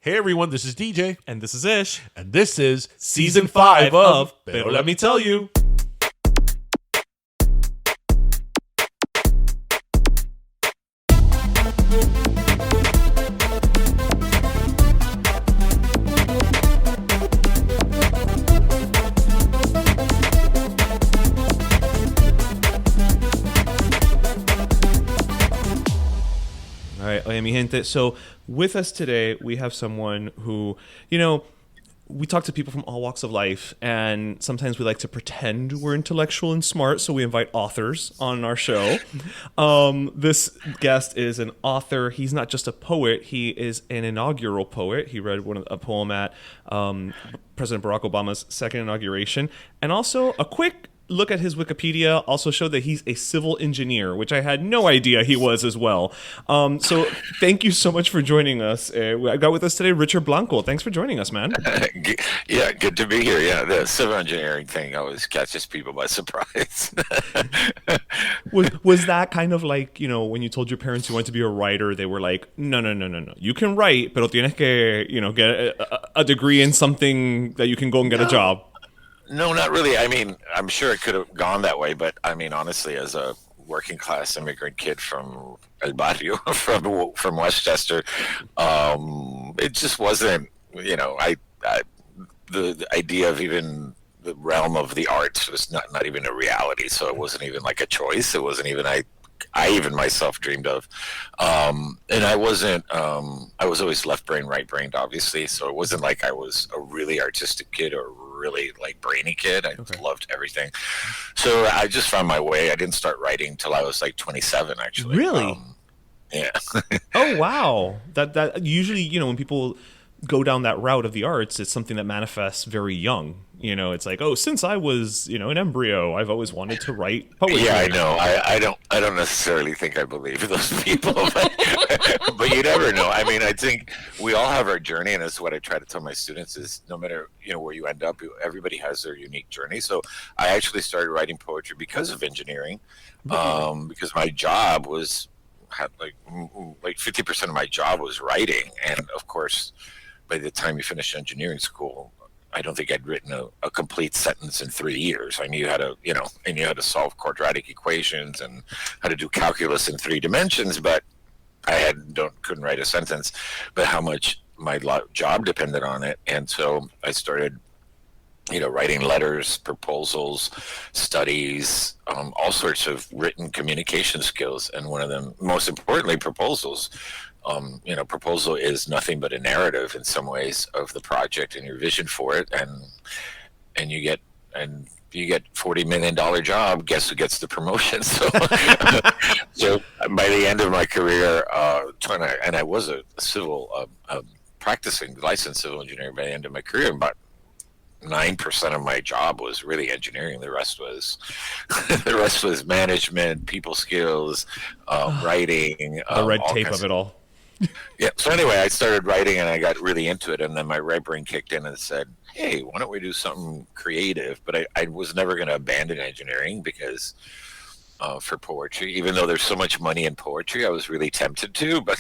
Hey everyone, this is DJ, And this is Ish. and this is Season 5 of Pero Let Me Tell You. All right, oye mi gente. So with us today, we have someone who, we talk to people from all walks of life, and sometimes we like to pretend we're intellectual and smart, so we invite authors on our show. This guest is an author. He's not just a poet. He is an inaugural poet. He read a poem at President Barack Obama's second inauguration, and also a quick look at his Wikipedia also showed that he's a civil engineer, which I had no idea he was as well. So thank you so much for joining us. I got with us today Richard Blanco. Thanks for joining us, man. Yeah, good to be here. Yeah, the civil engineering thing always catches people by surprise. Was that kind of like, when you told your parents you wanted to be a writer, they were like, no. You can write, pero tienes que, get a degree in something that you can go and get a job. No, not really. I mean, I'm sure it could have gone that way, but I mean, honestly, as a working class immigrant kid from El Barrio, from Westcheste, it just wasn't, the idea of even the realm of the arts was not even a reality. So it wasn't even like a choice. It wasn't even I even myself dreamed of. And I wasn't, I was always left brain, right brained, obviously. So it wasn't like I was a really artistic kid or really like brainy kid. I loved everything. So I just found my way. I didn't start writing till I was like 27, actually. Really? Yeah. Oh, wow. That usually, when people go down that route of the arts, it's something that manifests very young. It's like, since I was, an embryo, I've always wanted to write poetry. Yeah, I know. I don't necessarily think I believe those people, but you never know. I mean, I think we all have our journey, and that's what I try to tell my students is no matter, where you end up, everybody has their unique journey. So I actually started writing poetry because of engineering, because my job had like 50% of my job was writing. And of course, by the time you finish engineering school, I don't think I'd written a complete sentence in 3 years. I knew how to, I knew how to solve quadratic equations and how to do calculus in 3 dimensions, but I couldn't write a sentence. But how much my job depended on it, and so I started, writing letters, proposals, studies, all sorts of written communication skills, and one of them, most importantly, proposals. Proposal is nothing but a narrative in some ways of the project and your vision for it, and you get $40 million job. Guess who gets the promotion? So, so by the end of my career, and I was a civil practicing licensed civil engineer. By the end of my career, about 9% of my job was really engineering. The rest was management, people skills, writing, the red tape of it all. Yeah. So anyway, I started writing and I got really into it, and then my right brain kicked in and said, "Hey, why don't we do something creative?" But I was never going to abandon engineering because for poetry, even though there's so much money in poetry, I was really tempted to. But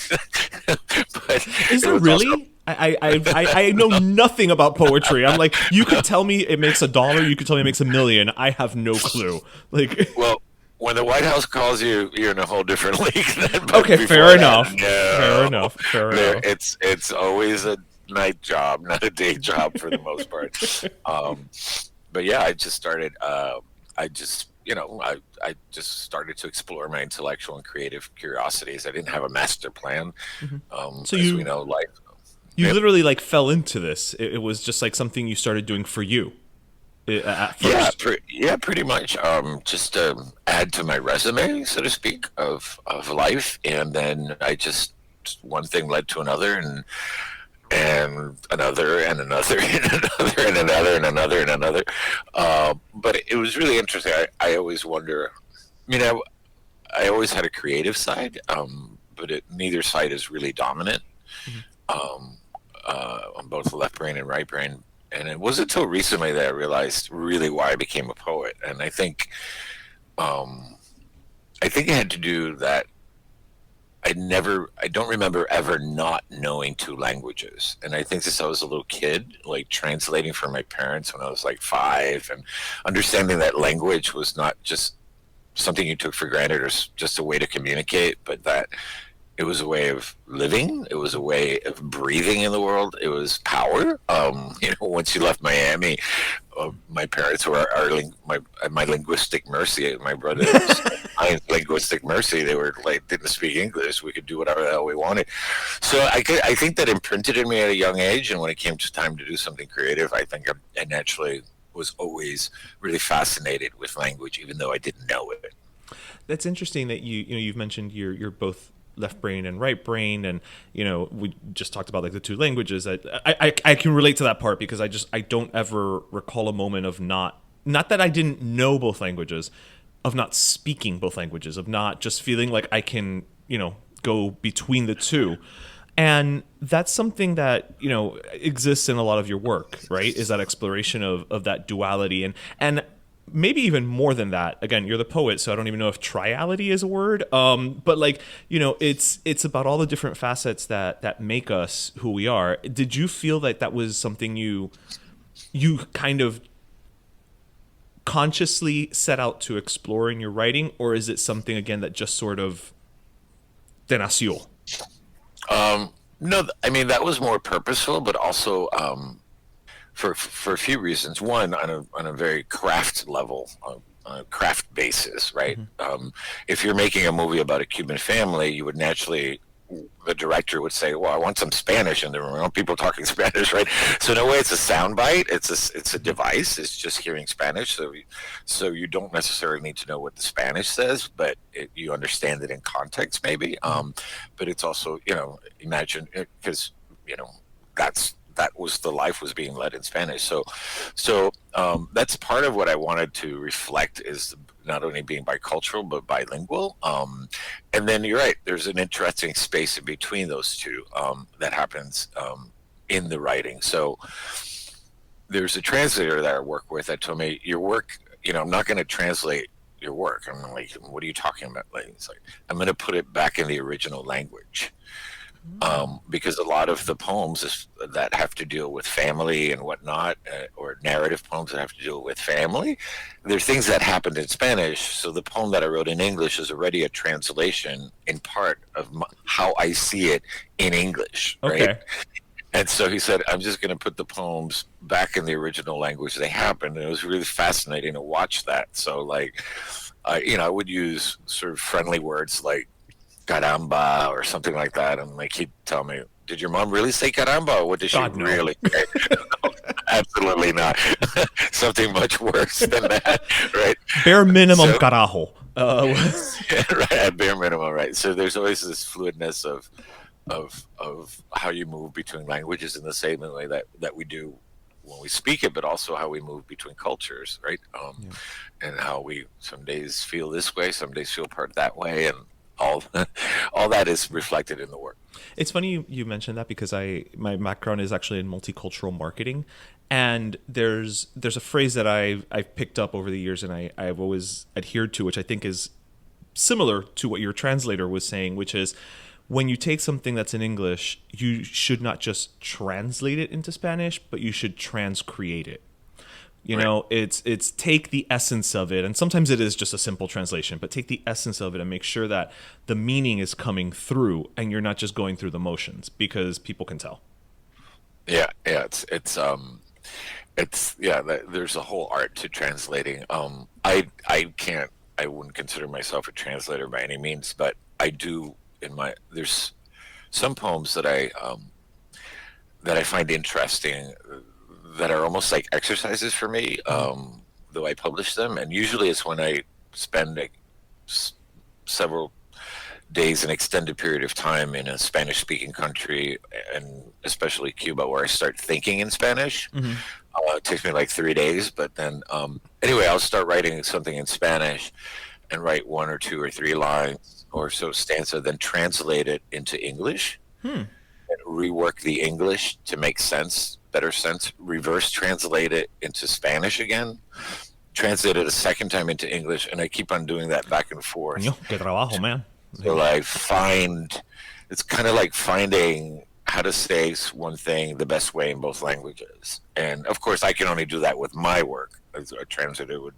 is there really? Also, I know nothing about poetry. I'm like, you could tell me it makes $1, you could tell me it makes $1 million. I have no clue. Well, when the White House calls you, you're in a whole different league. Okay, fair enough. Fair enough. It's always a night job, not a day job for the most part. But yeah, I just started. I just started to explore my intellectual and creative curiosities. I didn't have a master plan. So as we know, life. You literally fell into this. It was just like something you started doing for you. At first. Pretty much. Just to add to my resume, so to speak, of life, and then one thing led to another, and another, and another, and another, and another, and another, and another. But it was really interesting. I always wonder. I always had a creative side, but neither side is really dominant. On both the left brain and right brain. And it wasn't until recently that I realized really why I became a poet. And I think it had to do that I don't remember ever not knowing two languages. And I think since I was a little kid, like translating for my parents when I was like 5, and understanding that language was not just something you took for granted or just a way to communicate, but that it was a way of living. It was a way of breathing in the world. It was power. Once you left Miami, my parents were my linguistic mercy. My brother was my linguistic mercy. They were like, didn't speak English. We could do whatever the hell we wanted. So I think that imprinted in me at a young age. And when it came to time to do something creative, I think I naturally was always really fascinated with language, even though I didn't know it. That's interesting that you've mentioned you're both left brain and right brain, and we just talked about like the two languages. I can relate to that part because I don't ever recall a moment of not that I didn't know both languages, of not speaking both languages, of not just feeling like I can go between the two. And that's something that exists in a lot of your work, right? Is that exploration of that duality, and maybe even more than that. Again, you're the poet, so I don't even know if triality is a word. But like, it's about all the different facets that make us who we are. Did you feel like that was something you kind of consciously set out to explore in your writing, or is it something again that just sort of te nació? No, I mean, that was more purposeful, but also for a few reasons. One, on a very craft level, on a craft basis, right? Mm-hmm. If you're making a movie about a Cuban family, you would naturally, the director would say, well, I want some Spanish in the room. I want people talking Spanish, right? So in a way, it's a soundbite. It's a device. It's just hearing Spanish. So you don't necessarily need to know what the Spanish says, but you understand it in context, maybe. But it's also, imagine, because, that was the life was being led in Spanish. So that's part of what I wanted to reflect, is not only being bicultural, but bilingual. And then you're right, there's an interesting space in between those two that happens in the writing. So there's a translator that I work with that told me, your work, I'm not going to translate your work. I'm like, what are you talking about? Like, it's like, I'm going to put it back in the original language. Because a lot of the poems that have to deal with family and whatnot, or narrative poems that have to deal with family, they're things that happened in Spanish. So the poem that I wrote in English is already a translation in part of how I see it in English. Right? Okay. And so he said, I'm just going to put the poems back in the original language they happened. And it was really fascinating to watch that. So like, I would use sort of friendly words like caramba or something like that, and like he'd tell me, did your mom really say caramba, or what did she really say? No, absolutely not. Something much worse than that, right? Bare minimum carajo. Right, at bare minimum, right? So there's always this fluidness of how you move between languages in the same way that we do when we speak it, but also how we move between cultures, right? And how we some days feel this way, some days feel part that way, and all that is reflected in the work. It's funny you mentioned that, because my background is actually in multicultural marketing, and there's a phrase that I've picked up over the years, and I've always adhered to, which I think is similar to what your translator was saying, which is, when you take something that's in English, you should not just translate it into Spanish, but you should transcreate it. It's take the essence of it, and sometimes it is just a simple translation, but take the essence of it and make sure that the meaning is coming through, and you're not just going through the motions, because people can tell. Yeah, there's a whole art to translating. I wouldn't consider myself a translator by any means, but I do there's some poems that I find interesting, that are almost like exercises for me, though I publish them. And usually it's when I spend several days, an extended period of time in a Spanish-speaking country, and especially Cuba, where I start thinking in Spanish. Mm-hmm. It takes me like 3 days, but then anyway, I'll start writing something in Spanish and write 1 or 2 or 3 lines or so stanza, then translate it into English, and rework the English to make better sense, reverse translate it into Spanish again, translate it a second time into English, and I keep on doing that back and forth. Que trabajo, man. So I find it's kind of like finding how to say one thing the best way in both languages. And of course, I can only do that with my work. As a translator would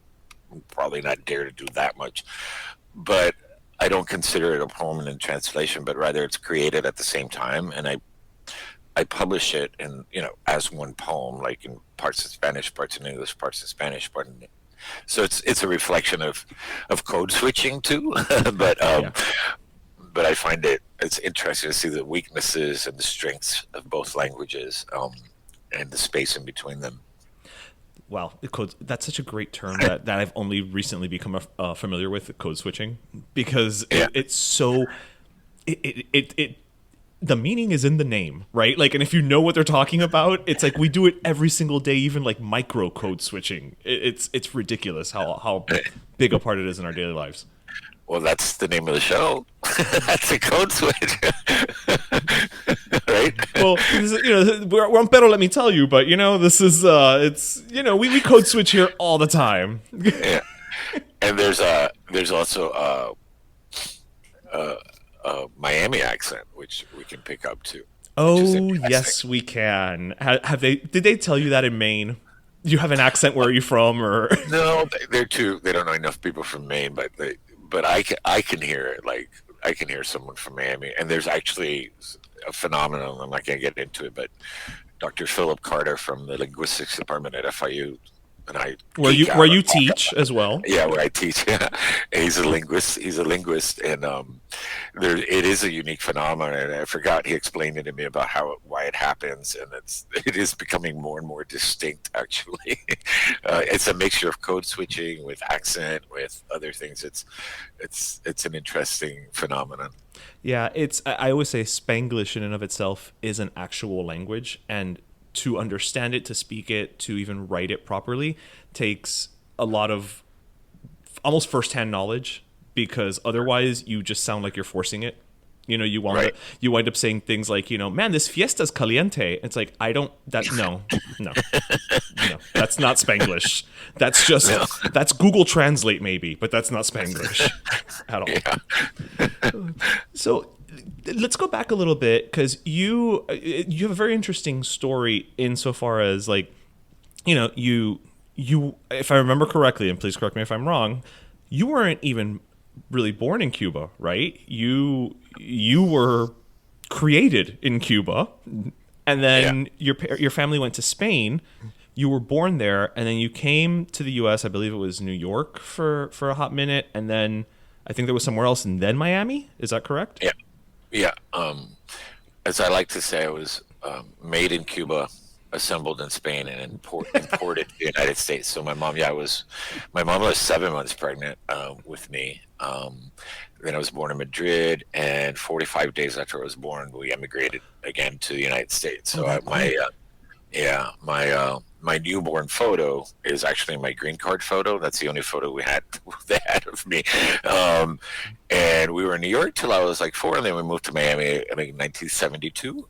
probably not dare to do that much. But I don't consider it a poem in translation, but rather it's created at the same time. And I publish it in, as one poem, like in parts in Spanish, parts in English, parts in Spanish, so it's a reflection of code switching too. but but I find it's interesting to see the weaknesses and the strengths of both languages, and the space in between them. Wow, that's such a great term that I've only recently become familiar with, code switching, because it's so it the meaning is in the name, right? Like, and if you know what they're talking about, it's like we do it every single day, even like micro code switching. It's ridiculous how big a part it is in our daily lives. Well, that's the name of the show. That's a code switch, right? Well, we're on Pero, let me tell you, but this is it's we code switch here all the time. Yeah, and there's also Miami accent, which we can pick up too. Oh, yes, we can. Did they tell you that in Maine? You have an accent. Where are you from? Or no, they don't know enough people from Maine, but I can hear it. Like, I can hear someone from Miami, and there's actually a phenomenon. I'm not going to get into it, but Dr. Philip Carter from the linguistics department at FIU, and I where you teach as well. Yeah, where I teach. Yeah, he's a linguist. And it is a unique phenomenon. And I forgot he explained it to me about why it happens, and it is becoming more and more distinct. Actually, it's a mixture of code switching with accent, with other things. It's an interesting phenomenon. Yeah, I always say Spanglish in and of itself is an actual language, and to understand it, to speak it, to even write it properly takes a lot of almost firsthand knowledge, because otherwise you just sound like you're forcing it. You wind up saying things like, man, this fiesta's caliente. It's like, no, that's not Spanglish. That's just, that's Google Translate maybe, but that's not Spanglish at all. Yeah. So let's go back a little bit, because you have a very interesting story insofar as, like, you if I remember correctly, and please correct me if I'm wrong, you weren't even really born in Cuba, right? You were created in Cuba, and then your family went to Spain. You were born there, and then you came to the U.S. I believe it was New York for a hot minute, and then I think there was somewhere else, and then Miami. Is that correct? Yeah. As I like to say, I was made in Cuba, assembled in Spain, and imported to the United States. So my mom was 7 months pregnant with me. Then I was born in Madrid, and 45 days after I was born, we emigrated again to the United States. So my newborn photo is actually my green card photo. That's the only photo they had of me. And we were in New York till I was like 4, and then we moved to Miami in 1972.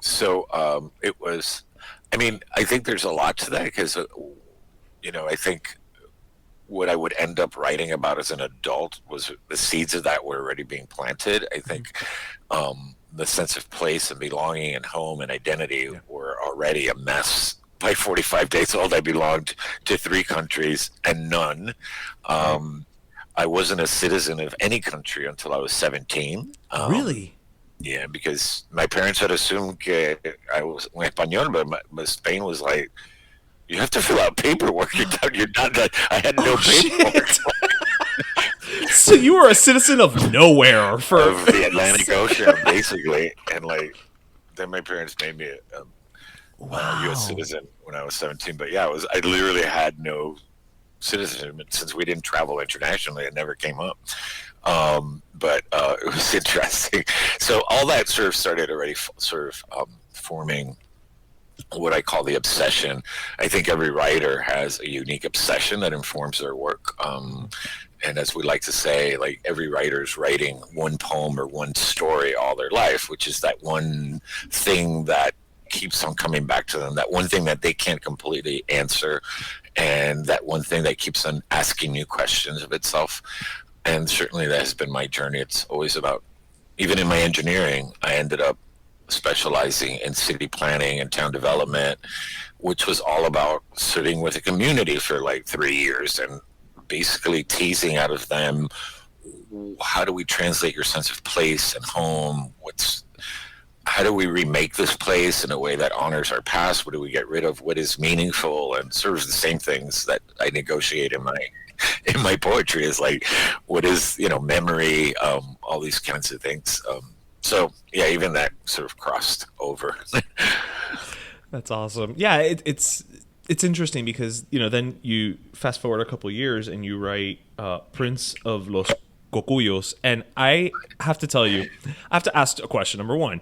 So it was, I think there's a lot to that, because, I think what I would end up writing about as an adult was the seeds of that were already being planted. I think the sense of place and belonging and home and identity were already a mess. By 45 days old, I belonged to 3 countries and none. I wasn't a citizen of any country until I was 17. Really? Yeah, because my parents had assumed I was un español, but Spain was like, you have to fill out paperwork. You're not. I had no paperwork. So you were a citizen of nowhere of the Atlantic Ocean, basically, and then my parents made me a U.S. citizen when I was 17. But yeah, I literally had no citizenship since we didn't travel internationally. It never came up. But it was interesting. So all that sort of started already forming what I call the obsession. I think every writer has a unique obsession that informs their work. And as we like to say, like, every writer's writing one poem or one story all their life, which is that one thing that keeps on coming back to them, that one thing that they can't completely answer, and that one thing that keeps on asking new questions of itself. and certainly that has been my journey. It's always about, even in my engineering, I ended up specializing in city planning and town development, which was all about sitting with a community for like 3 years and basically teasing out of them, how do we translate your sense of place and home? How do we remake this place in a way that honors our past? What do we get rid of? What is meaningful? And sort of the same things that I negotiate in my poetry is like, what is, memory, all these kinds of things. So yeah, even that sort of crossed over. That's awesome. Yeah, it's interesting because then you fast forward a couple years and you write Prince of los Cocuyos, and I have to tell you, I have to ask a question. Number one,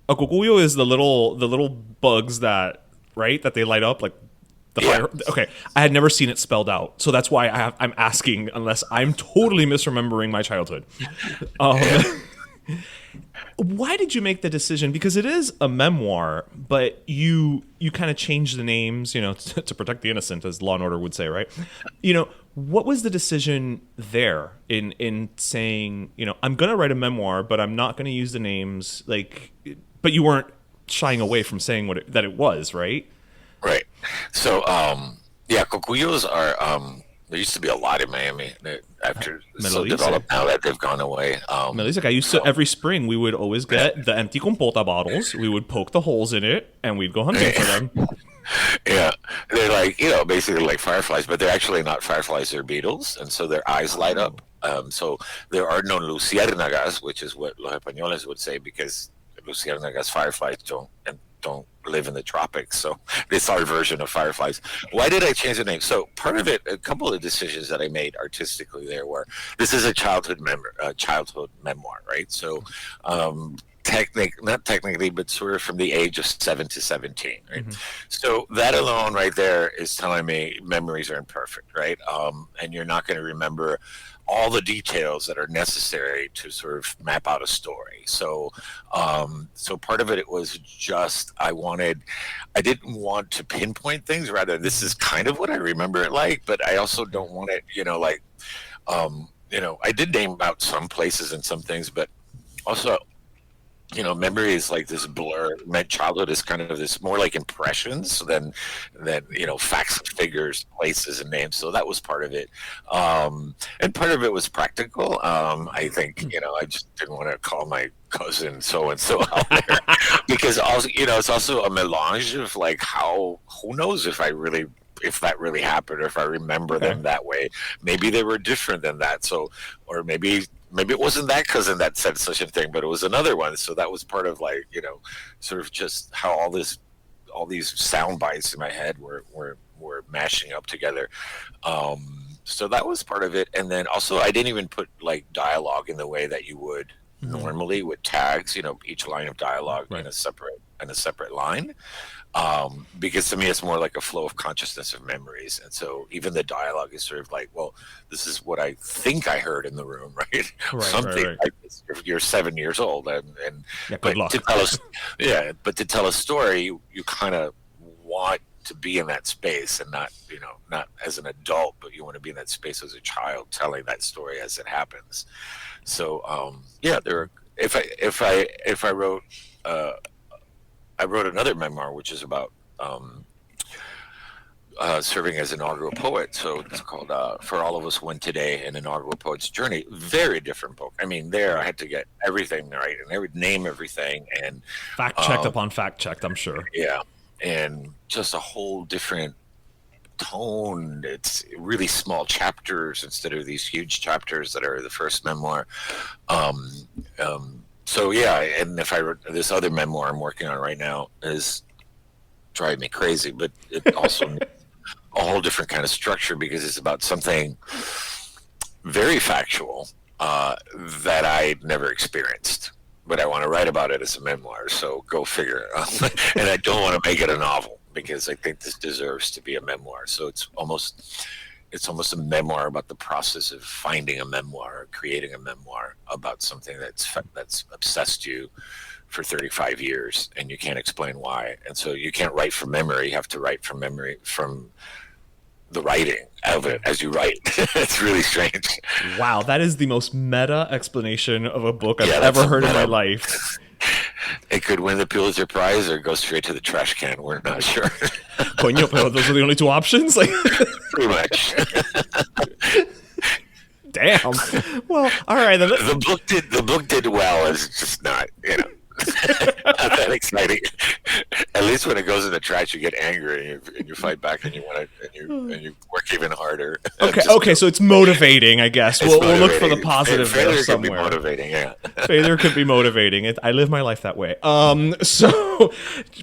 a cocuyo is the little bugs that they light up like the fire. Okay, I had never seen it spelled out, so that's why I'm asking, unless I'm totally misremembering my childhood. Why did you make the decision? Because it is a memoir, but you kind of changed the names, to protect the innocent, as Law and Order would say, right? What was the decision there in saying, I'm going to write a memoir, but I'm not going to use the names, but you weren't shying away from saying that it was, right? Right. So, cocuyos are, there used to be a lot in Miami after so developed now that they've gone away. I used to, every spring, we would always get the empty compota bottles. We would poke the holes in it, and we'd go hunting for them. Yeah, they're like, basically like fireflies, but they're actually not fireflies, they're beetles, and so their eyes light up. So there are no luciérnagas, which is what los españoles would say, because luciérnagas, fireflies, don't live in the tropics, so it's our version of fireflies. Why did I change the name? So part of it, a couple of decisions that I made artistically there were, this is a childhood memoir, right? So not technically, but sort of from the age of 7 to 17, right? Mm-hmm. So that alone right there is telling me memories are imperfect, right? And you're not going to remember all the details that are necessary to sort of map out a story. So part of it was just, I didn't want to pinpoint things, rather this is kind of what I remember it like, but I also don't want it, I did name out some places and some things, but also, memory is like this blur. My childhood is kind of this more like impressions than facts and figures, places and names. So that was part of it. And part of it was practical. I think, I just didn't want to call my cousin so-and-so out there because also, it's also a melange of like who knows if that really happened or if I remember them that way. Maybe they were different than that. So, or maybe it wasn't that cousin that said such a thing, but it was another one. So that was part of like, sort of just how all these sound bites in my head were mashing up together. So that was part of it. And then also I didn't even put like dialogue in the way that you would normally with tags, each line of dialogue in a separate line. Because to me it's more like a flow of consciousness of memories, and so even the dialogue is sort of like, well, this is what I think I heard in the room, right? Something like this. You're 7 years old, and but to tell a story, you kind of want to be in that space, and not as an adult, but you want to be in that space as a child, telling that story as it happens. So I wrote another memoir, which is about serving as inaugural poet. So it's called For All of Us One Today, An Inaugural Poet's Journey. Very different book. I mean, there I had to get everything right, and I would name everything. And fact-checked upon fact-checked, I'm sure. Yeah, and just a whole different tone. It's really small chapters instead of these huge chapters that are the first memoir. So yeah, and if I wrote this other memoir I'm working on right now is driving me crazy, but it also needs a whole different kind of structure because it's about something very factual that I'd never experienced, but I want to write about it as a memoir. So go figure. And I don't want to make it a novel because I think this deserves to be a memoir. So it's almost a memoir about the process of finding a memoir, or creating a memoir about something that's obsessed you for 35 years, and you can't explain why. And so you can't write from memory. You have to write from memory, from the writing of it as you write. It's really strange. Wow, that is the most meta explanation of a book I've Yeah, ever that's heard in my meta. life. It could win the Pulitzer Prize or go straight to the trash can. We're not sure. Coño, pero those are the only two options? Like, Pretty much. damn. Well, all right. Then The book did well. It's just not, not that exciting. At least when it goes in the trash, you get angry and you fight back and you want to and you work even harder. Okay. So it's motivating, I guess. We'll look for the positive there Failure somewhere. could be motivating. Yeah. Failure could be motivating. I live my life that way. So,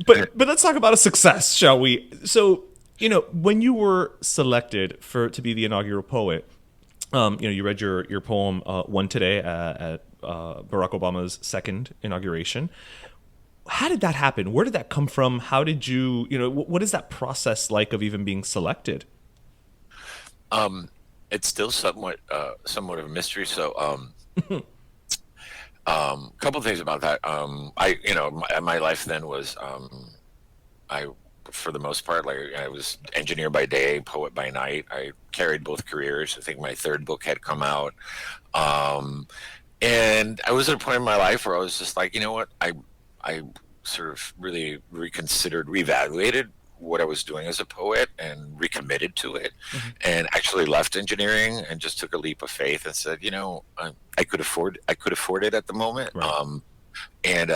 but let's talk about a success, shall we? So, when you were selected to be the inaugural poet, you read your poem "One Today" at Barack Obama's second inauguration. How did that happen? Where did that come from? How did you, what is that process like of even being selected? It's still somewhat of a mystery. So, couple things about that. My life then was, for the most part, like I was engineer by day, poet by night. I carried both careers. I think my third book had come out. And I was at a point in my life where I was just like, you know what, I sort of really reevaluated what I was doing as a poet and recommitted to it, and actually left engineering and just took a leap of faith and said, I could afford it at the moment. Right. And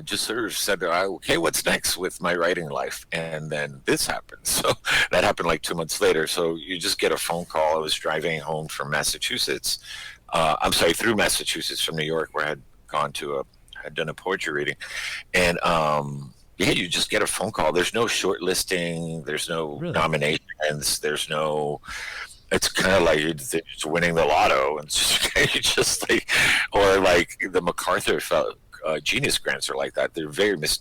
just sort of said, okay, what's next with my writing life? And then this happened. So that happened like 2 months later. So you just get a phone call. I was driving home from Massachusetts. Through Massachusetts from New York, where I had done a poetry reading. And you just get a phone call. There's no shortlisting. There's no nominations. It's kind of like it's winning the lotto. And it's just like, or like the MacArthur Genius Grants are like that. They're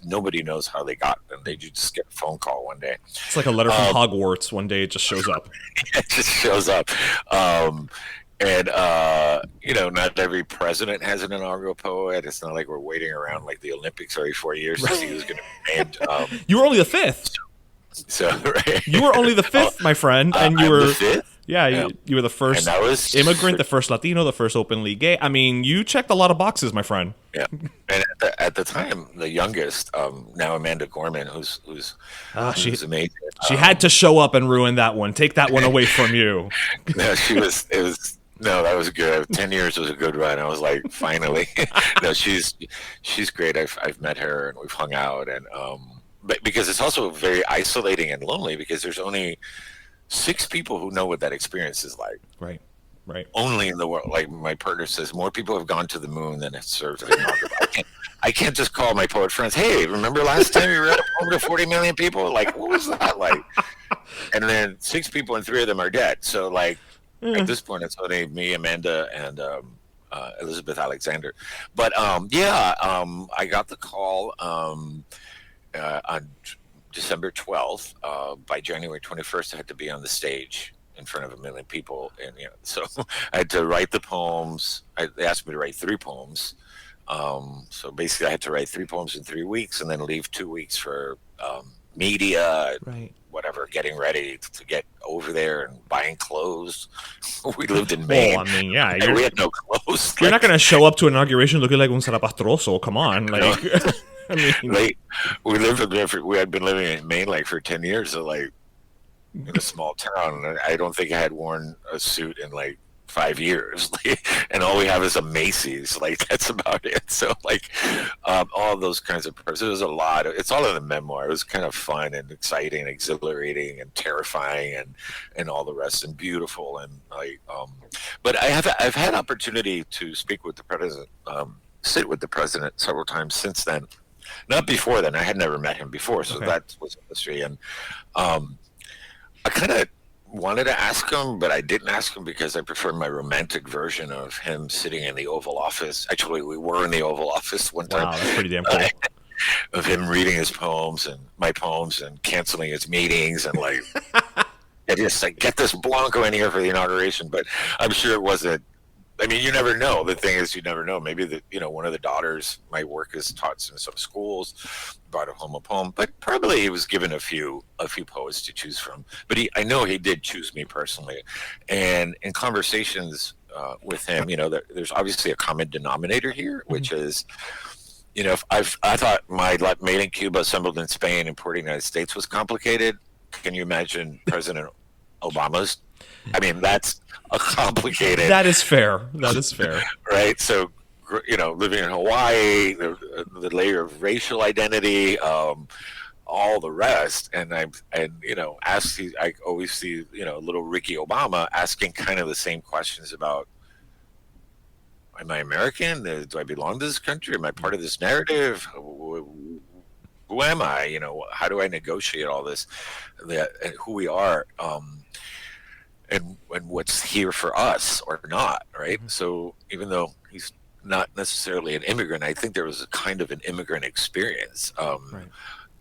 nobody knows how they got them. They just get a phone call one day. It's like a letter from Hogwarts. One day it just shows up. It just shows up. Not every president has an inaugural poet. It's not like we're waiting around like the Olympics every 4 years to see who's going to be named. You were only the fifth. Right. You were only the fifth, my friend, and you I'm were the fifth. Yeah, you were the first immigrant, the first Latino, the first openly gay. I mean, you checked a lot of boxes, my friend. Yeah, and at the time, the youngest, now Amanda Gorman, who's amazing. She had to show up and ruin that one. Take that one away from you. No, that was good. 10 years was a good run. I was like, finally. No, she's great. I've met her and we've hung out, and but because it's also very isolating and lonely because there's only 6 people who know what that experience is like. Right. Only in the world. Like my partner says, more people have gone to the moon than have served an inaugural. I can't just call my poet friends, hey, remember last time you read a poem to 40 million people? Like, what was that like? And then 6 people and 3 of them are dead. So like at this point, it's only me, Amanda, and Elizabeth Alexander. But I got the call on December 12th. By January 21st, I had to be on the stage in front of 1 million people, and so I had to write the poems. They asked me to write 3 poems. So basically, I had to write 3 poems in 3 weeks, and then leave 2 weeks for media, whatever, getting ready to get over there and buying clothes. We lived in Maine. Well, I mean, and we had no clothes. You're not going to show up to inauguration looking like un zarapastroso. Come on, like. I mean, we had been living in Maine like for 10 years, so like in a small town. And I don't think I had worn a suit in like 5 years, and all we have is a Macy's. Like that's about it. So like all those kinds of persons. It was a lot. It's all in the memoir. It was kind of fun and exciting, and exhilarating, and terrifying, and all the rest, and beautiful, and like. But I've had opportunity to speak with the president, sit with the president several times since then. Not before then. I had never met him before, so that was a mystery. And I kind of wanted to ask him, but I didn't ask him because I prefer my romantic version of him sitting in the Oval Office. Actually, we were in the Oval Office one time. Wow, that's pretty damn cool. Of him reading his poems and my poems and canceling his meetings and like, I just like get this Blanco in here for the inauguration. But I'm sure it wasn't I mean, you never know. The thing is, you never know. Maybe one of the daughters might work as taught in some schools, brought home a poem, but probably he was given a few poets to choose from. But I know he did choose me personally, and in conversations with him, there's obviously a common denominator here, which is, if I thought my Made in Cuba, assembled in Spain, imported in the United States was complicated. Can you imagine President Obama's? I mean, that's a complicated. That is fair. That is fair. Right. So, living in Hawaii, the layer of racial identity, all the rest, and I always see little Ricky Obama asking kind of the same questions about, am I American? Do I belong to this country? Am I part of this narrative? Who am I? How do I negotiate all this, and who we are, and what's here for us or not, right? Mm-hmm. So even though he's not necessarily an immigrant, I think there was a kind of an immigrant experience. Right.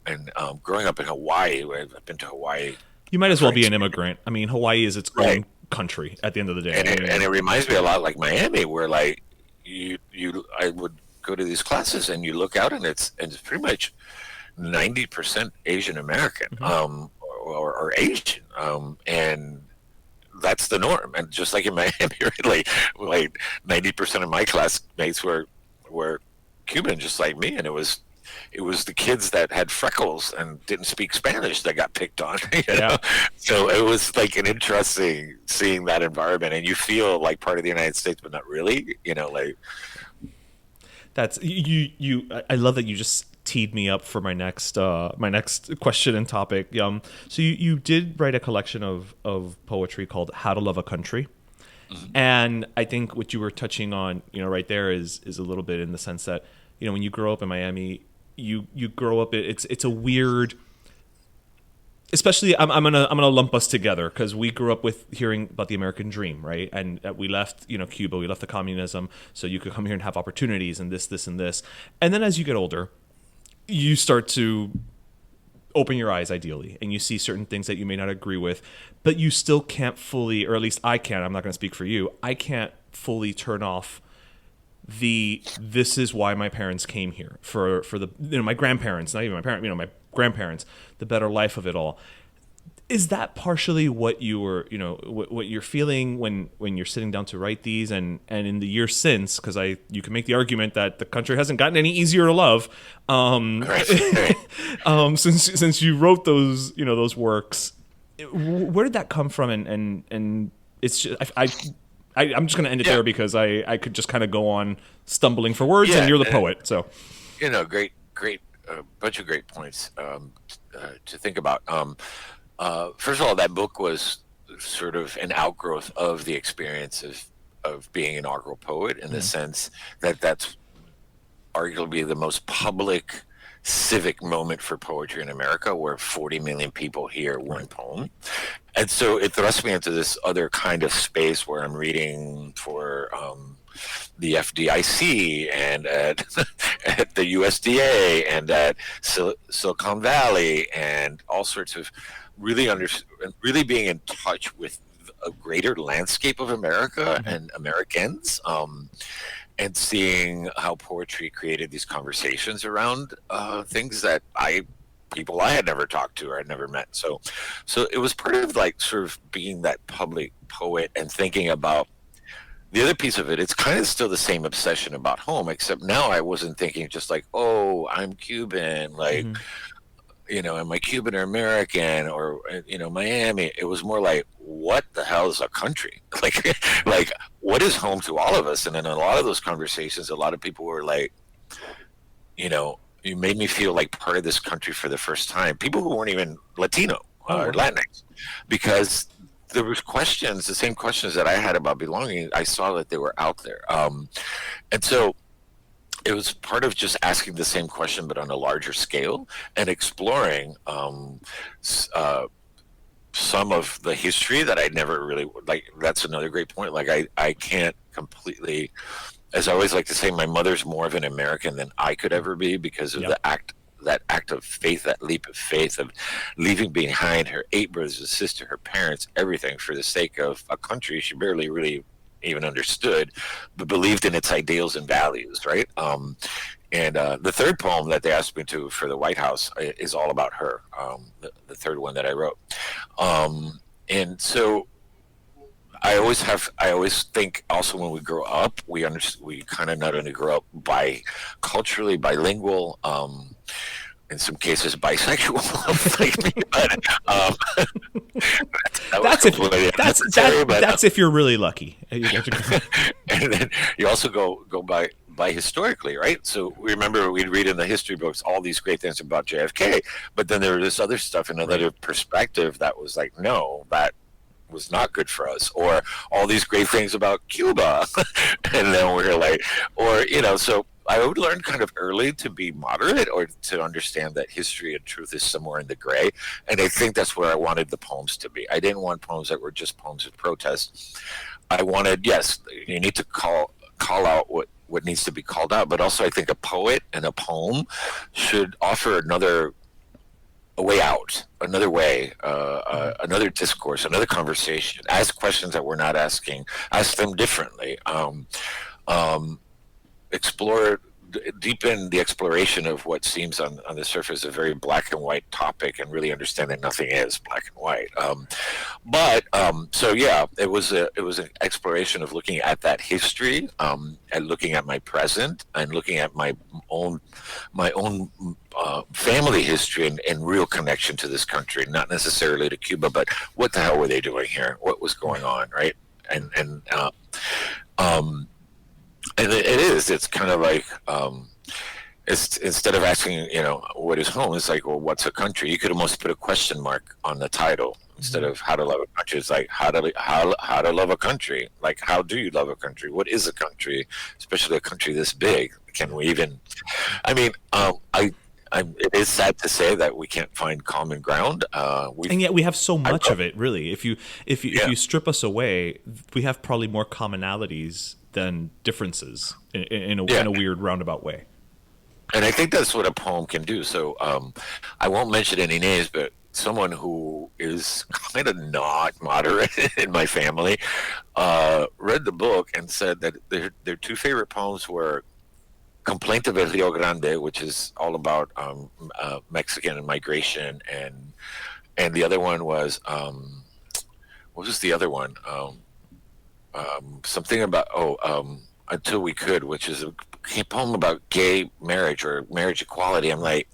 And growing up in Hawaii, I've been to Hawaii. You might as well be an immigrant. I mean, Hawaii is its own country at the end of the day. And it reminds me a lot like Miami, where like I would go to these classes and you look out and it's pretty much 90% Asian American, mm-hmm. or Asian, and that's the norm. And just like in Miami, like 90% of my classmates were Cuban, just like me, and it was the kids that had freckles and didn't speak Spanish that got picked on. So it was like an interesting seeing that environment, and you feel like part of the United States, but not really. That's you. I love that you just teed me up for my next question and topic. So you did write a collection of poetry called "How to Love a Country," mm-hmm. and I think what you were touching on, right there, is a little bit in the sense that when you grow up in Miami, you grow up. It's a weird. Especially, I'm gonna lump us together because we grew up with hearing about the American dream, right? And we left, Cuba, we left the communism, so you could come here and have opportunities and this, and this. And then as you get older, you start to open your eyes, ideally, and you see certain things that you may not agree with, but you still can't fully, or at least I can't. I'm not going to speak for you. I can't fully turn off this is why my parents came here for the my grandparents, not even my parents, my grandparents, the better life of it all. Is that partially what you were, what you're feeling when you're sitting down to write these, and in the years since, because you can make the argument that the country hasn't gotten any easier to love, since you wrote those, those works. Where did that come from? And it's just, I'm just going to end it there because I could just kind of go on stumbling for words, and you're the poet. So, great, bunch of great points to think about. First of all, that book was sort of an outgrowth of the experience of being an inaugural poet, in the sense that that's arguably the most public civic moment for poetry in America, where 40 million people hear one poem. And so it thrust me into this other kind of space where I'm reading for the FDIC and at the USDA and at Silicon Valley, and all sorts of really being in touch with a greater landscape of America and Americans, and seeing how poetry created these conversations around things that people I had never talked to or had never met. So it was part of like sort of being that public poet and thinking about the other piece of it. It's kind of still the same obsession about home, except now I wasn't thinking just like, oh, I'm Cuban, like, am I Cuban or American or, Miami? It was more like, what the hell is a country? Like what is home to all of us? And in a lot of those conversations, a lot of people were like, you made me feel like part of this country for the first time. People who weren't even Latino or Latinx, because there was questions, the same questions that I had about belonging. I saw that they were out there. And so it was part of just asking the same question, but on a larger scale, and exploring some of the history that I'd never really, like, that's another great point. Like I can't completely, as I always like to say, my mother's more of an American than I could ever be, because of that act of faith, that leap of faith of leaving behind her 8 brothers and sisters, her parents, everything, for the sake of a country she barely really even understood, but believed in its ideals and values, right? And the third poem that they asked me to for the White House is all about her. The third one that I wrote, and so I always think also when we grow up, we kind of not only grow up by culturally bilingual, in some cases bisexual, but that's if you're really lucky. And then you also go by historically, right? So we remember we'd read in the history books all these great things about JFK, but then there was this other stuff, another perspective that was like, no, that was not good for us, or all these great things about Cuba. And then we're like, or, so I would learn kind of early to be moderate, or to understand that history and truth is somewhere in the gray. And I think that's where I wanted the poems to be. I didn't want poems that were just poems of protest. I wanted, yes, you need to call out what needs to be called out, but also I think a poet and a poem should offer a way out, another way, another discourse, another conversation. Ask questions that we're not asking. Ask them differently. Explore, deepen the exploration of what seems on the surface a very black and white topic, and really understand that nothing is black and white. So yeah, it was an exploration of looking at that history, and looking at my present, and looking at my own family history and real connection to this country, not necessarily to Cuba, but what the hell were they doing here? What was going on, right? And it's kind of like, it's, instead of asking, what is home, it's like, well, what's a country? You could almost put a question mark on the title instead of how to love a country. It's like, how to love a country? Like, how do you love a country? What is a country, especially a country this big? Can we even, it is sad to say that we can't find common ground. And yet we have so much of it, really. If you strip us away, we have probably more commonalities than differences in a weird roundabout way. And I think that's what a poem can do. So I won't mention any names, but someone who is kind of not moderate in my family read the book and said that their two favorite poems were Complaint of El Rio Grande, which is all about Mexican migration, and the other one was what was the other one? Something about Until We Could, which is a poem about gay marriage or marriage equality. I'm like,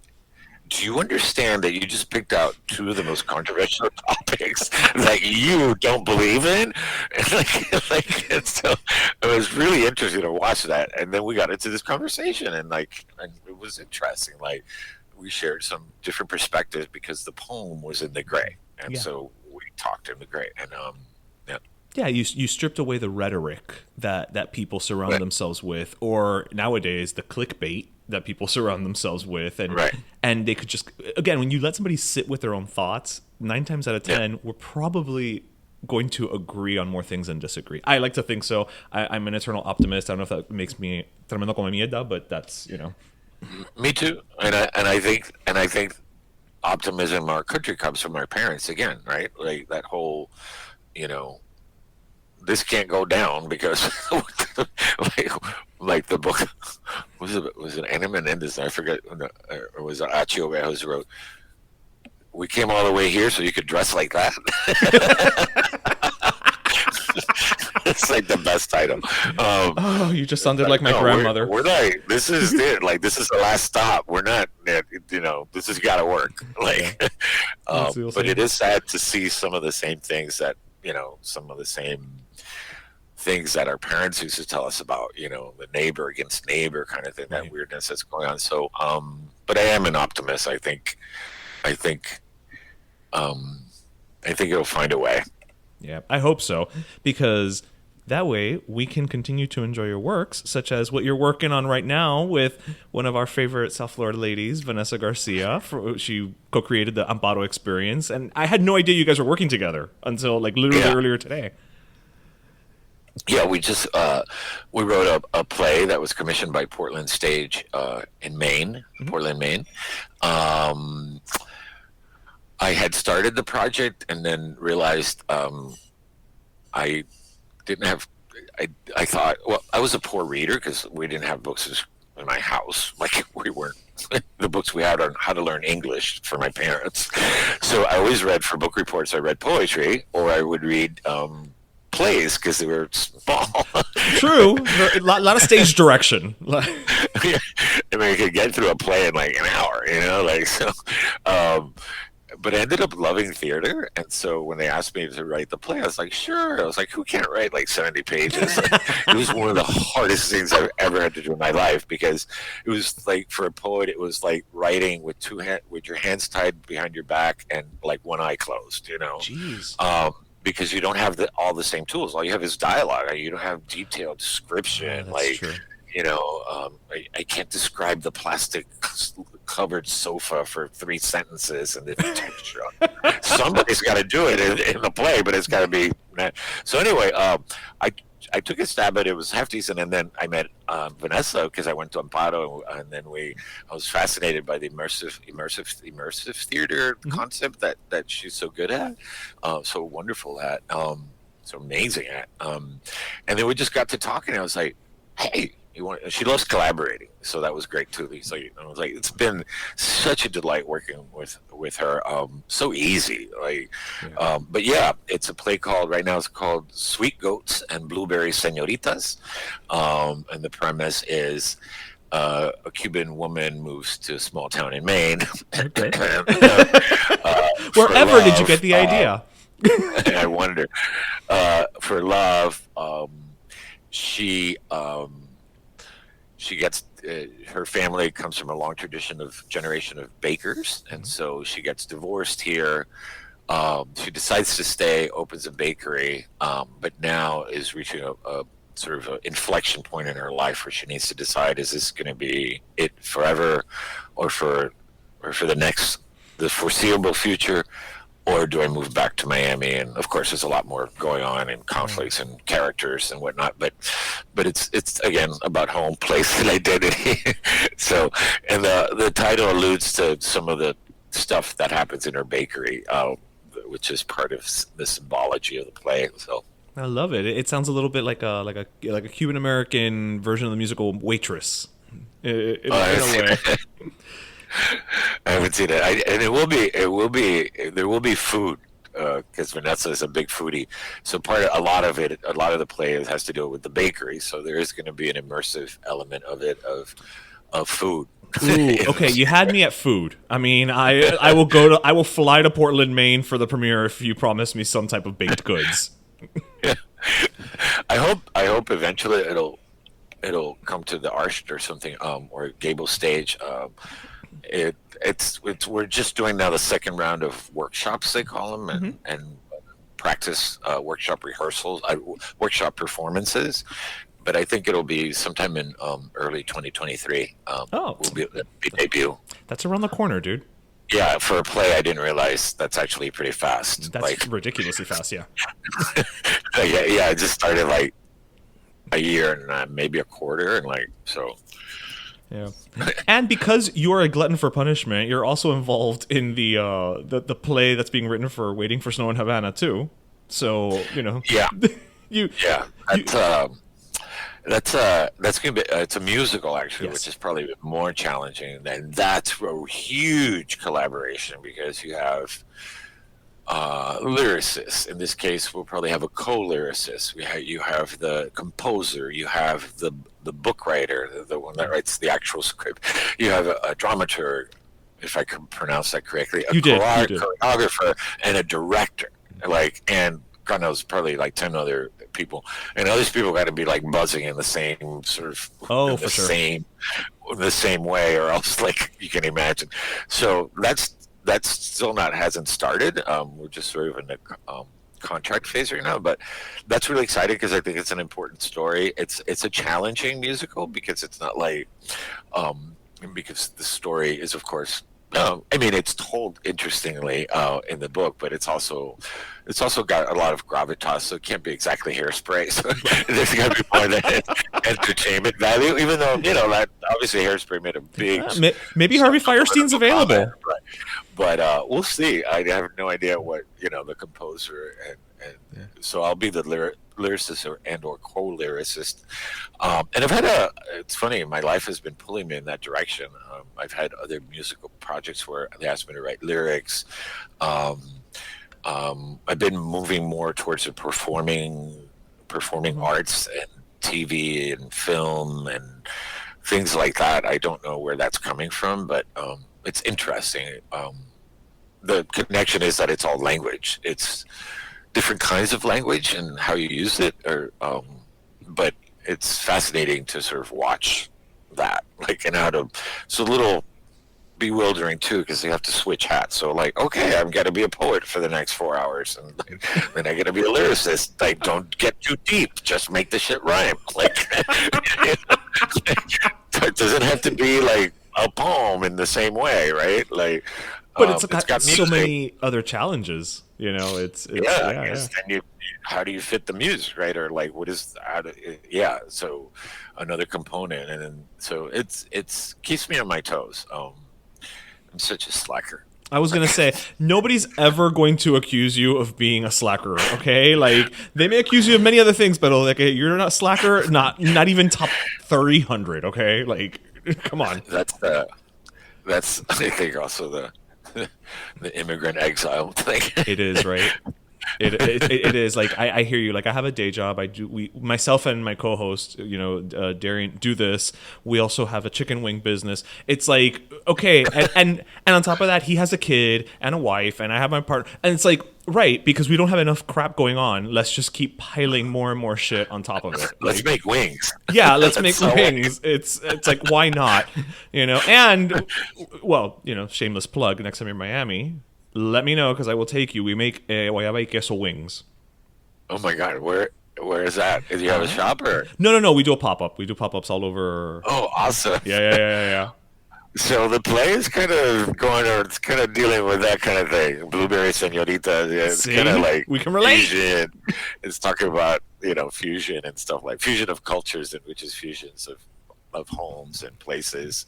do you understand that you just picked out two of the most controversial topics that you don't believe in? And so it was really interesting to watch that. And then we got into this conversation, and it was interesting. Like, we shared some different perspectives because the poem was in the gray. And so we talked in the gray. And yeah, you stripped away the rhetoric that people surround themselves with, or nowadays the clickbait that people surround themselves with, and they could just, again, when you let somebody sit with their own thoughts, 9 times out of 10, we're probably going to agree on more things than disagree. I like to think so. I'm an eternal optimist. I don't know if that makes me tremendo como mierda, but that's, Me too. And I think optimism in our country comes from our parents again, right? Like that whole, this can't go down because like the book was it Ana Menendez? I forget, or was it Achio Vejas who wrote, "We came all the way here so you could dress like that." It's like the best title. You just sounded like my grandmother. We're like, this is it. Like, this is the last stop. We're not, this has got to work. Like, but it is sad to see some of the same things that, some of the same things that our parents used to tell us about, the neighbor against neighbor kind of thing, that weirdness that's going on. So, but I am an optimist. I think it'll find a way. Yeah, I hope so, because that way we can continue to enjoy your works, such as what you're working on right now with one of our favorite South Florida ladies, Vanessa Garcia. She co-created the Amparo Experience, and I had no idea you guys were working together until literally earlier today. Yeah, we just we wrote a play that was commissioned by Portland Stage in Maine, Portland, Maine. I had started the project and then realized I didn't have I thought, well, I was a poor reader because we didn't have books in my house. Like we weren't the books we had on how to learn English for my parents. So I always read for book reports. I read poetry, or I would read plays because they were small. True, a lot of stage direction. Yeah. I mean, I could get through a play in like an hour, like so. But I ended up loving theater, and so when they asked me to write the play, I was like, sure. I was like, who can't write like 70 pages? It was one of the hardest things I've ever had to do in my life, because it was like, for a poet, it was like writing with with your hands tied behind your back and like one eye closed, Jeez. because you don't have all the same tools. All you have is dialogue. You don't have detailed description. That's true. I can't describe the plastic covered sofa for 3 sentences and the texture. Somebody's got to do it in the play, but it's got to be. So anyway, I took a stab at it. It was half decent, and then I met Vanessa because I went to Amparo, and then I was fascinated by the immersive theater concept that she's so good at, so wonderful at, so amazing at, and then we just got to talking. And I was like, hey. She loves collaborating, so that was great too. So I was like, it's been such a delight working with her. So easy, but yeah, it's a play right now it's called Sweet Goats and Blueberry Señoritas, and the premise is a Cuban woman moves to a small town in Maine. Okay. Wherever did you get the idea? I wonder. For love, she gets her family comes from a long generation of bakers, and so she gets divorced here. She decides to stay, opens a bakery, but now is reaching a sort of an inflection point in her life where she needs to decide: is this going to be it forever, or for the foreseeable future? Or do I move back to Miami? And of course, there's a lot more going on, and conflicts and characters and whatnot. But it's again about home, place, and identity. So, and the title alludes to some of the stuff that happens in her bakery, which is part of the symbology of the play. So I love it. It sounds a little bit like a Cuban American version of the musical Waitress. In a way. I haven't seen it, and there will be food, because Vanessa is a big foodie. So a lot of the play has to do with the bakery. So there is going to be an immersive element of food. Ooh, okay, you had me at food. I mean, I will fly to Portland, Maine for the premiere if you promise me some type of baked goods. Yeah. I hope eventually it'll come to the Arch or something, or Gable Stage. We're just doing now the second round of workshops, they call them, and practice workshop rehearsals, workshop performances. But I think it'll be sometime in early 2023. Will be debut. That's around the corner, dude. Yeah, for a play, I didn't realize that's actually pretty fast. That's ridiculously fast, yeah. yeah, I just started like a year and maybe a quarter, and so. Yeah, and because you're a glutton for punishment, you're also involved in the play that's being written for Waiting for Snow in Havana too. So yeah, that's that's gonna be it's a musical actually, yes. Which is probably more challenging, and that's a huge collaboration because you have lyricists. In this case, we'll probably have a co-lyricist. You have the composer. You have the book writer, the one that writes the actual script. You have a dramaturg, if I can pronounce that correctly. A choreographer and a director. And God knows, probably like 10 other people. And all these people got to be like buzzing in the same sort of the same way, or else you can imagine. So that's still hasn't started. We're just sort of in the contract phase right now, but that's really exciting because I think it's an important story. It's a challenging musical because it's not because the story is, of course, it's told interestingly in the book, but it's also got a lot of gravitas, so it can't be exactly Hairspray. So there's got to be more than entertainment value, even though that obviously Hairspray made a big. Maybe Harvey Firestein's available, but we'll see. I have no idea what the composer and so I'll be the lyricist or co-lyricist. And it's funny, my life has been pulling me in that direction. I've had other musical projects where they asked me to write lyrics. I've been moving more towards the performing arts and TV and film and things like that. I don't know where that's coming from, but it's interesting. The connection is that it's all language. It's different kinds of language and how you use it, but it's fascinating to sort of watch that, like, and it's a little bewildering too, because you have to switch hats. So like, okay, I'm gonna be a poet for the next 4 hours, and then I gotta be a lyricist. Like, don't get too deep, just make the shit rhyme. Like, it doesn't have to be like a poem in the same way, right? Like, but it's got so many other challenges, you know. It's and how do you fit the music, right? Or like, so another component, and then so it's keeps me on my toes. I'm such a slacker. I was gonna say, nobody's ever going to accuse you of being a slacker, okay? Like, they may accuse you of many other things, but like, you're not a slacker, not even top 300, okay? Like, come on. That's I think also the immigrant exile thing. It is, right? It is. Like, I hear you. Like, I have a day job. Myself and my co-host, Darian, do this. We also have a chicken wing business. It's like, okay, and on top of that, he has a kid and a wife, and I have my partner, and it's like, right, because we don't have enough crap going on. Let's just keep piling more and more shit on top of it. Let's make wings. Yeah, let's make wings. It's like, why not? And well, shameless plug. Next time you're in Miami, let me know, because I will take you. We make guayaba y queso wings. Oh my God, where is that? Do you have a shop or? No. We do a pop-up. We do pop-ups all over. Oh, awesome. Yeah. So the play is kind of it's kind of dealing with that kind of thing. Blueberry Señorita. Yeah, it's kind of like we can relate. Fusion. It's talking about fusion and stuff, like fusion of cultures, and which is fusions of homes and places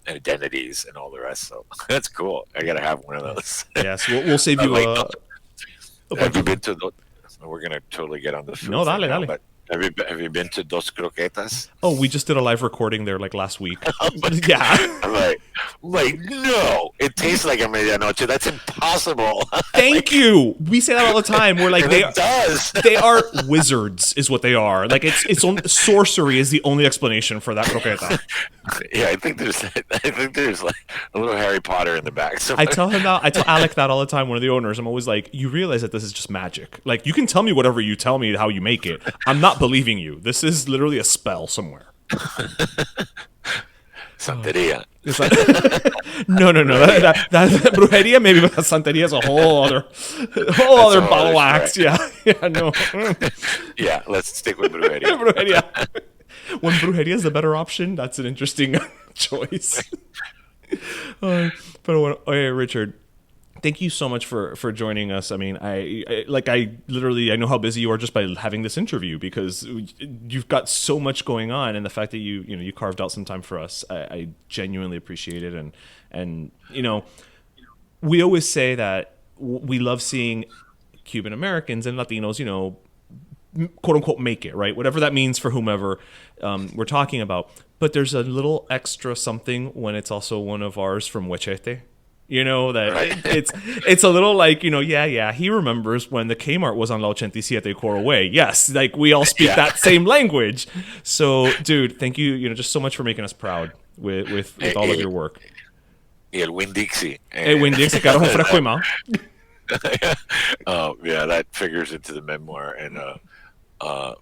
and identities and all the rest. So that's cool. I gotta have one of those. Yes, we'll save you. Have you been to? We're gonna totally get on the food. No, dale. But have you been to Dos Croquetas? Oh, we just did a live recording there like last week. Yeah. I'm like, no, it tastes like a medianoche. That's impossible. Thank you. We say that all the time. We're like, they are wizards, is what they are. Like, it's sorcery is the only explanation for that croqueta. Yeah, I think there's like a little Harry Potter in the back. I tell Alec that all the time. One of the owners. I'm always like, you realize that this is just magic. Like, you can tell me whatever you tell me how you make it. I'm not believing you. This is literally a spell somewhere. Santeria. No. That's brujeria, maybe, but Santeria is a whole other ball of wax. Right. Yeah, no. Yeah, let's stick with brujeria. Brujeria. When brujeria is the better option, that's an interesting choice. But Richard, thank you so much for joining us. I mean, I know how busy you are just by having this interview, because you've got so much going on, and the fact that you carved out some time for us, I genuinely appreciate it. And we always say that we love seeing Cuban Americans and Latinos, quote unquote, make it, right? Whatever that means for whomever we're talking about. But there's a little extra something when it's also one of ours from Westcheste. That it's a little like, he remembers when the Kmart was on La 87 Coral Way. Yes, like, we all speak that same language. So, dude, thank you, just so much for making us proud with all of your work. El Winn-Dixie. El Winn-Dixie, carajo fresco y más. Yeah, that figures into the memoir. And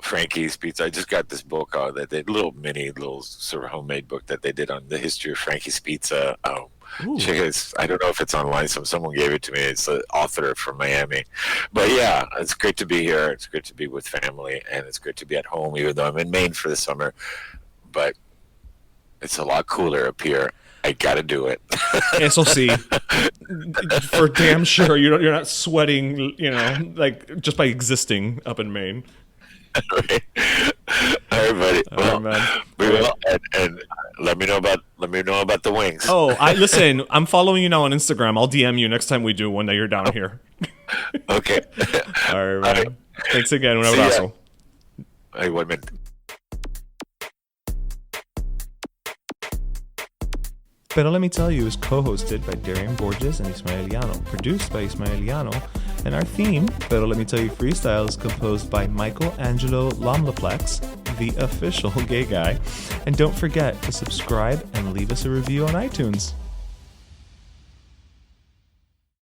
Frankie's Pizza. I just got this book that they little sort of homemade book that they did on the history of Frankie's Pizza. I don't know if it's online. Someone gave it to me. It's the author from Miami. But yeah, it's great to be here. It's great to be with family, and it's great to be at home, even though I'm in Maine for the summer. But it's a lot cooler up here. I gotta do it. Eso sí, for damn sure. You're not sweating, like, just by existing up in Maine. Right. All right, buddy. Well, man. We will, and let me know about the wings. Oh, listen. I'm following you now on Instagram. I'll DM you next time we do one that you're down here. Okay. All right, man. Thanks again. Un abrazo. Ay, igualmente. Pero Let Me Tell You is co-hosted by Darian Borges and Ismaeliano, produced by Ismaeliano, and our theme, Pero Let Me Tell You Freestyle, is composed by Michael Angelo Lomlaplex, the official gay guy. And don't forget to subscribe and leave us a review on iTunes.